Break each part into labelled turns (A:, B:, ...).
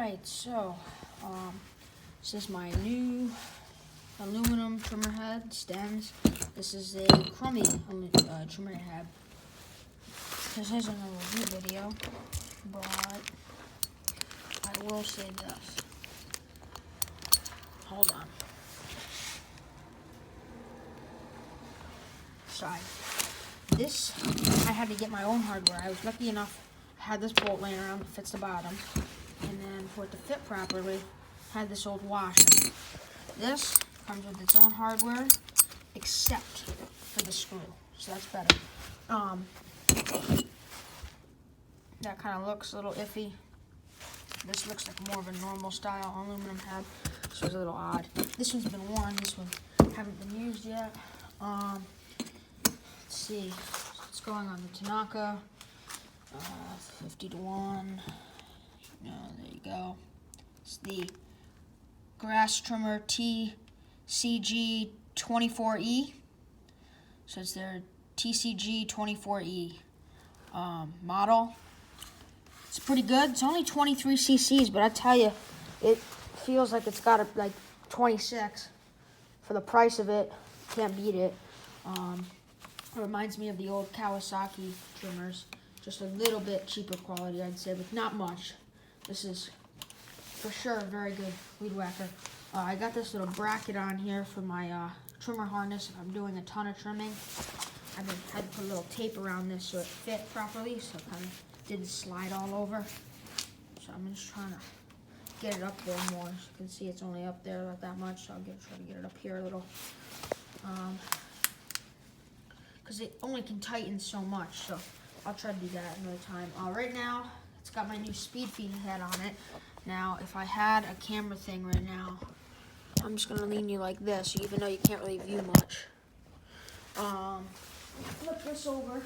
A: Alright, so this is my new aluminum trimmer head stems. This is a crummy trimmer head. This isn't a review video, but I will say this. Hold on. Sorry. This, I had to get my own hardware. I was lucky enough, I had this bolt laying around that fits the bottom. And then for it to fit properly, had this old washer. This comes with its own hardware, except for the screw. So that's better. That kind of looks a little iffy. This looks like more of a normal style aluminum head, so it's a little odd. This one's been worn. This one haven't been used yet. Let's see. It's going on the Tanaka 50-1. No, there you go. It's the grass trimmer TCG 24E. So it's their TCG 24E model. It's pretty good. It's only 23 cc's, but I tell you, it feels like it's got like 26 for the price of it. Can't beat it. It reminds me of the old Kawasaki trimmers, just a little bit cheaper quality, I'd say, but not much. This is for sure a very good weed whacker. I got this little bracket on here for my trimmer harness if I'm doing a ton of trimming. I had to put a little tape around this so it fit properly, so it kind of didn't slide all over. So I'm just trying to get it up there more. As you can see, it's only up there not that much, so I'll try to get it up here a little. Because it only can tighten so much, so I'll try to do that another time. Right now, it's got my new speed feed head on it. Now, if I had a camera thing right now, I'm just gonna lean you like this, even though you can't really view much. Flip this over.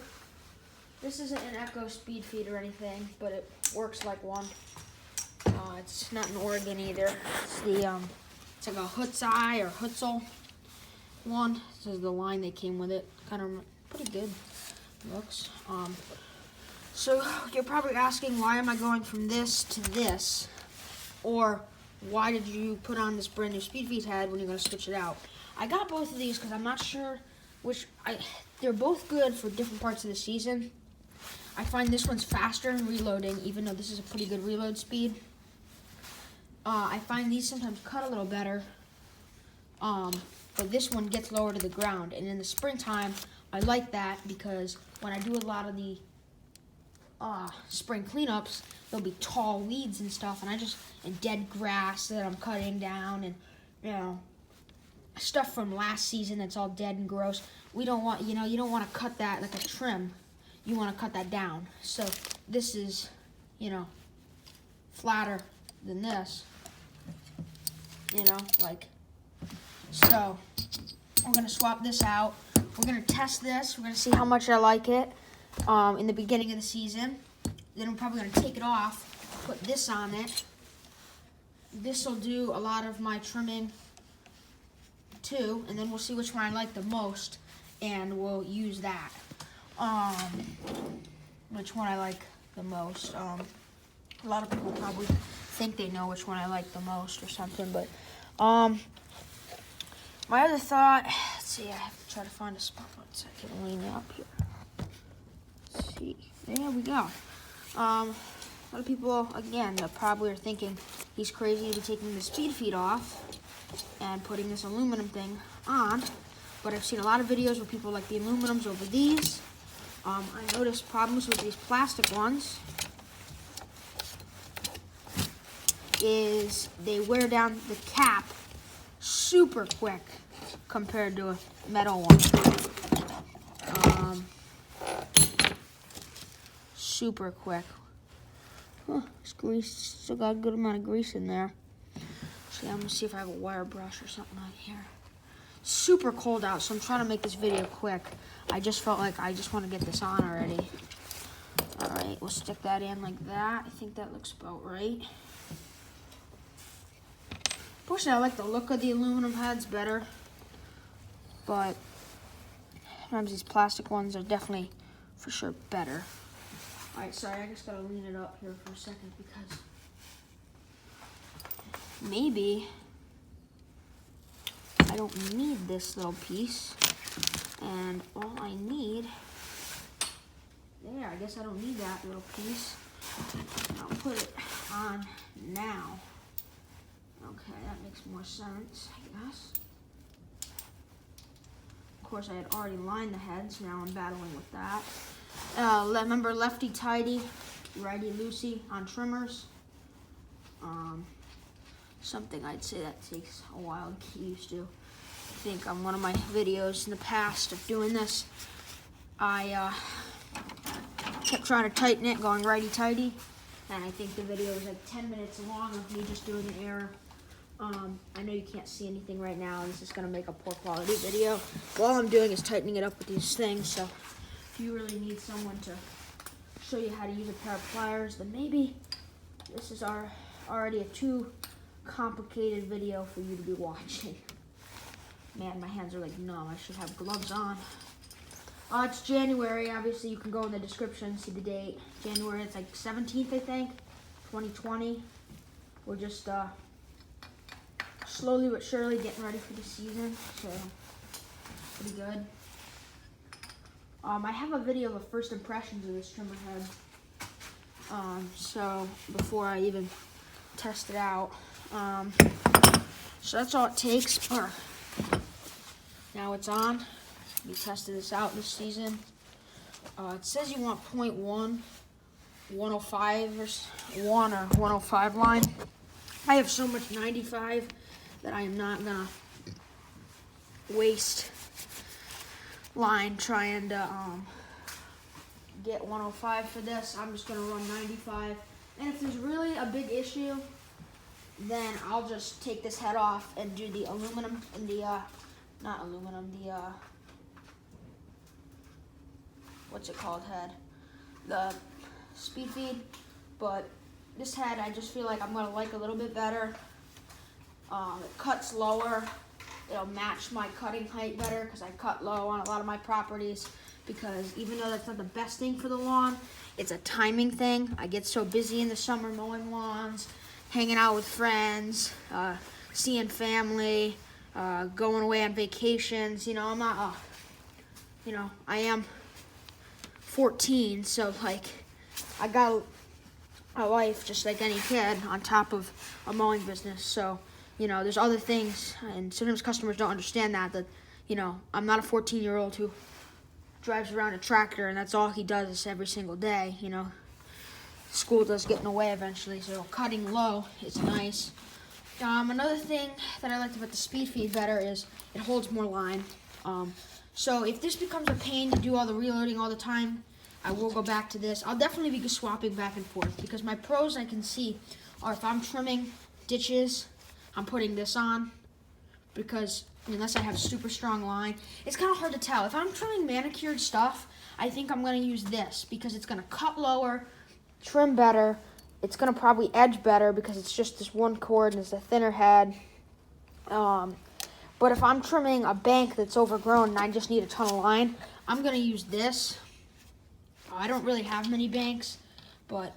A: This isn't an Echo speed feed or anything, but it works like one. It's not an Oregon either. It's the it's like a Hutzai or Hutzel one. This is the line that came with it. Kind of pretty good looks. So you're probably asking, why am I going from this to this? Or why did you put on this brand new speed feed head when you're going to switch it out? I got both of these because I'm not sure which. They're both good for different parts of the season. I find this one's faster in reloading, even though this is a pretty good reload speed. I find these sometimes cut a little better, but this one gets lower to the ground. And in the springtime, I like that because when I do a lot of the spring cleanups, there'll be tall weeds and stuff, and dead grass that I'm cutting down, and stuff from last season that's all dead and gross. We don't want, you don't want to cut that like a trim. You want to cut that down. So this is, flatter than this. So we're gonna swap this out. We're gonna test this. We're gonna see how much I like it in the beginning of the season. Then I'm probably gonna take it off, put this on it. This will do a lot of my trimming too, and then we'll see which one I like the most, and we'll use that. Which one I like the most. A lot of people probably think they know which one I like the most or something, but my other thought, let's see, I have to try to find a spot so I can lean up here. Let's see, there we go. A lot of people, again, probably are thinking he's crazy to be taking the speed feed off and putting this aluminum thing on, but I've seen a lot of videos where people like the aluminums over these. I noticed problems with these plastic ones is they wear down the cap super quick compared to a metal one. Super quick. It's grease. Still got a good amount of grease in there. So I'm gonna see if I have a wire brush or something on here. Super cold out, so I'm trying to make this video quick. I just felt like I just want to get this on already. Alright, we'll stick that in like that. I think that looks about right. Personally, I like the look of the aluminum heads better, but sometimes these plastic ones are definitely, for sure, better. Alright, sorry, I just gotta lean it up here for a second because maybe I don't need this little piece, and all I need, there, I guess I don't need that little piece. I'll put it on now. Okay, that makes more sense, I guess. Of course, I had already lined the head, so now I'm battling with that. Remember lefty tighty, righty loosey on trimmers. Something I'd say that takes a while to get used to. I think on one of my videos in the past of doing this, I kept trying to tighten it, going righty tighty, and I think the video was like 10 minutes long of me just doing an error. I know you can't see anything right now, and this is going to make a poor quality video. All I'm doing is tightening it up with these things, so if you really need someone to show you how to use a pair of pliers, then maybe this is already a too complicated video for you to be watching. Man, my hands are like numb. I should have gloves on. It's January. Obviously, you can go in the description, see the date. January, it's like 17th, I think, 2020. We're just slowly but surely getting ready for the season, so pretty good. I have a video of the first impressions of this trimmer head. So before I even test it out. So that's all it takes. Now it's on. We tested this out this season. It says you want 0.1, 105 or 1 or 105 line. I have so much 95 that I am not gonna waste line trying to get 105 for this. I'm just gonna run 95. And if there's really a big issue, then I'll just take this head off and do the aluminum and the not aluminum, the what's it called head? The speed feed. But this head I just feel like I'm gonna like a little bit better. It cuts lower. It'll match my cutting height better because I cut low on a lot of my properties, because even though that's not the best thing for the lawn, it's a timing thing. I get so busy in the summer mowing lawns, hanging out with friends, seeing family, going away on vacations. You know, I'm not, I am 14, so like I got a life just like any kid on top of a mowing business. So, you know, there's other things, and sometimes customers don't understand that, you know, I'm not a 14-year-old who drives around a tractor and that's all he does is every single day, you know. School does get in the way eventually, so cutting low is nice. Another thing that I liked about the speed feed better is it holds more line. So if this becomes a pain to do all the reloading all the time, I will go back to this. I'll definitely be swapping back and forth, because my pros I can see are if I'm trimming ditches, I'm putting this on, because unless I have super strong line, it's kind of hard to tell. If I'm trimming manicured stuff, I think I'm going to use this because it's going to cut lower, trim better. It's going to probably edge better because it's just this one cord and it's a thinner head. But if I'm trimming a bank that's overgrown and I just need a ton of line, I'm going to use this. I don't really have many banks, but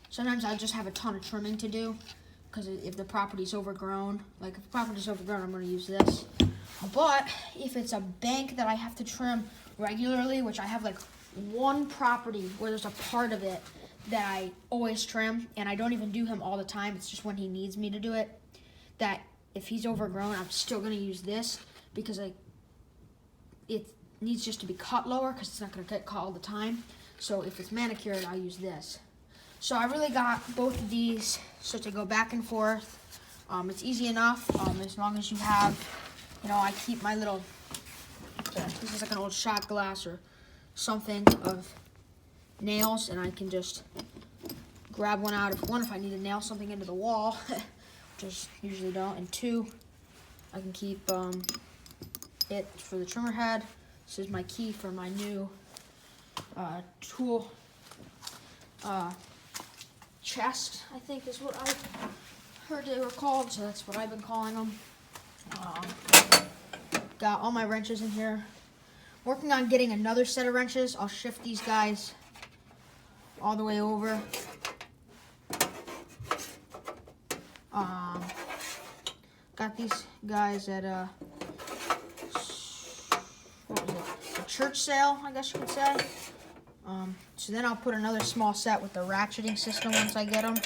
A: sometimes I just have a ton of trimming to do, because if the property's overgrown, like if the property's overgrown, I'm going to use this. But if it's a bank that I have to trim regularly, which I have like one property where there's a part of it that I always trim, and I don't even do him all the time, it's just when he needs me to do it, that if he's overgrown, I'm still going to use this, because it needs just to be cut lower, because it's not going to get cut all the time. So if it's manicured, I'll use this. So I really got both of these, so to go back and forth. It's easy enough, as long as you have, you know, I keep my little, this is like an old shot glass or something of nails, and I can just grab one out if I need to nail something into the wall, which I usually don't. And two, I can keep it for the trimmer head. This is my key for my new tool chest, I think is what I heard they were called, so that's what I've been calling them. Got all my wrenches in here. Working on getting another set of wrenches. I'll shift these guys all the way over. got these guys at what was it? A church sale, I guess you could say. So then I'll put another small set with the ratcheting system once I get them.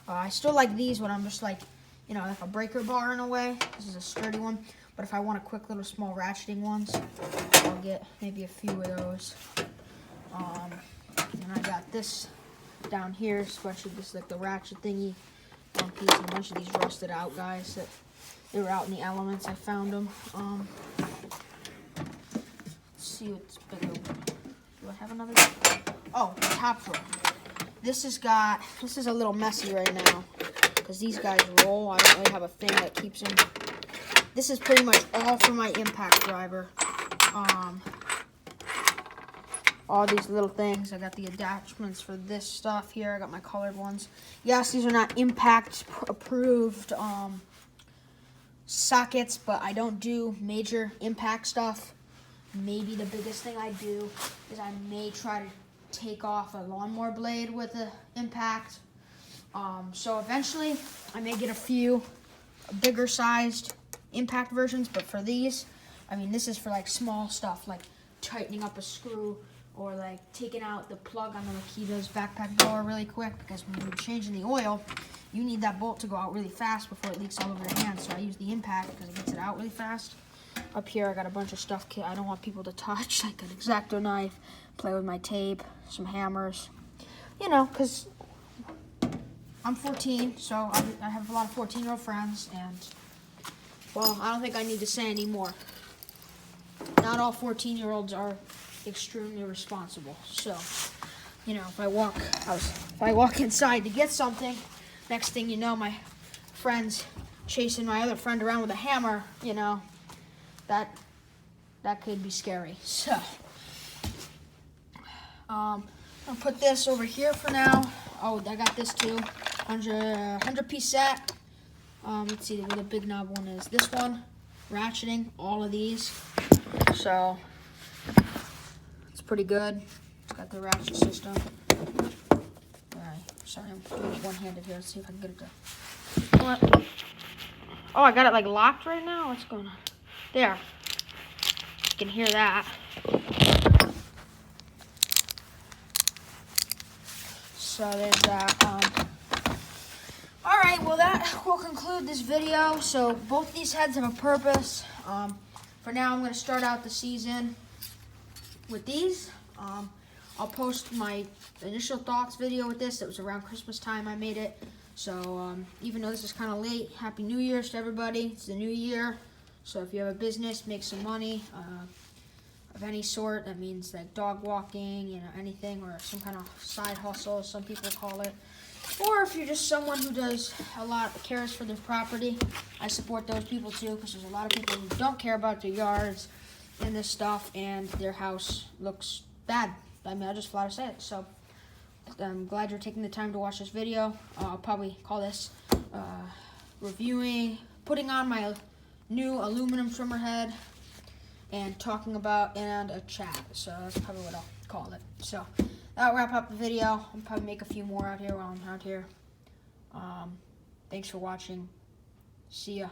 A: I still like these when I'm just like, like a breaker bar in a way. This is a sturdy one. But if I want a quick little small ratcheting ones, I'll get maybe a few of those. And I got this down here, especially this like the ratchet thingy. One piece, and a bunch of these rusted out guys that they were out in the elements. I found them. Let's see what's bigger. Do I have another? Oh, the top drawer. This is a little messy right now because these guys roll. I don't really have a thing that keeps them. This is pretty much all for my impact driver. All these little things. I got the attachments for this stuff here. I got my colored ones. Yes, these are not impact approved sockets, but I don't do major impact stuff. Maybe the biggest thing I do is I may try to take off a lawnmower blade with the impact. So eventually I may get a few bigger sized impact versions, but for these, I mean, this is for like small stuff like tightening up a screw or like taking out the plug on the Makita's backpack blower really quick, because when you're changing the oil, you need that bolt to go out really fast before it leaks all over your hands. So I use the impact because it gets it out really fast. Up here I got a bunch of stuff I don't want people to touch, like an X-Acto knife, play with my tape, some hammers, because I'm 14, so I have a lot of 14-year-old friends, and, well, I don't think I need to say any more. Not all 14-year-olds are extremely responsible. So, if I walk inside to get something, next thing you know, my friend's chasing my other friend around with a hammer, that could be scary. So, I'll put this over here for now. Oh, I got this too. 100-piece set. Let's see where the big knob one is. This one, ratcheting, all of these. So, it's pretty good. It's got the ratchet system. Alright, sorry, I'm doing it one-handed here. Let's see if I can get it to... Oh, I got it like locked right now? What's going on? There. You can hear that. So there's that. Alright, well that will conclude this video. So both these heads have a purpose. For now, I'm going to start out the season with these. I'll post my initial thoughts video with this. It was around Christmas time I made it. So even though this is kind of late, Happy New Year's to everybody. It's the new year. So if you have a business, make some money of any sort. That means like dog walking, anything, or some kind of side hustle, some people call it. Or if you're just someone who does cares for their property, I support those people too, because there's a lot of people who don't care about their yards and this stuff, and their house looks bad. I mean, I just flat out say it. So I'm glad you're taking the time to watch this video. I'll probably call this putting on my new aluminum trimmer head and talking about and a chat. So that's probably what I'll call it. So that'll wrap up the video. I'll probably make a few more out here while I'm out here. Thanks for watching. See ya.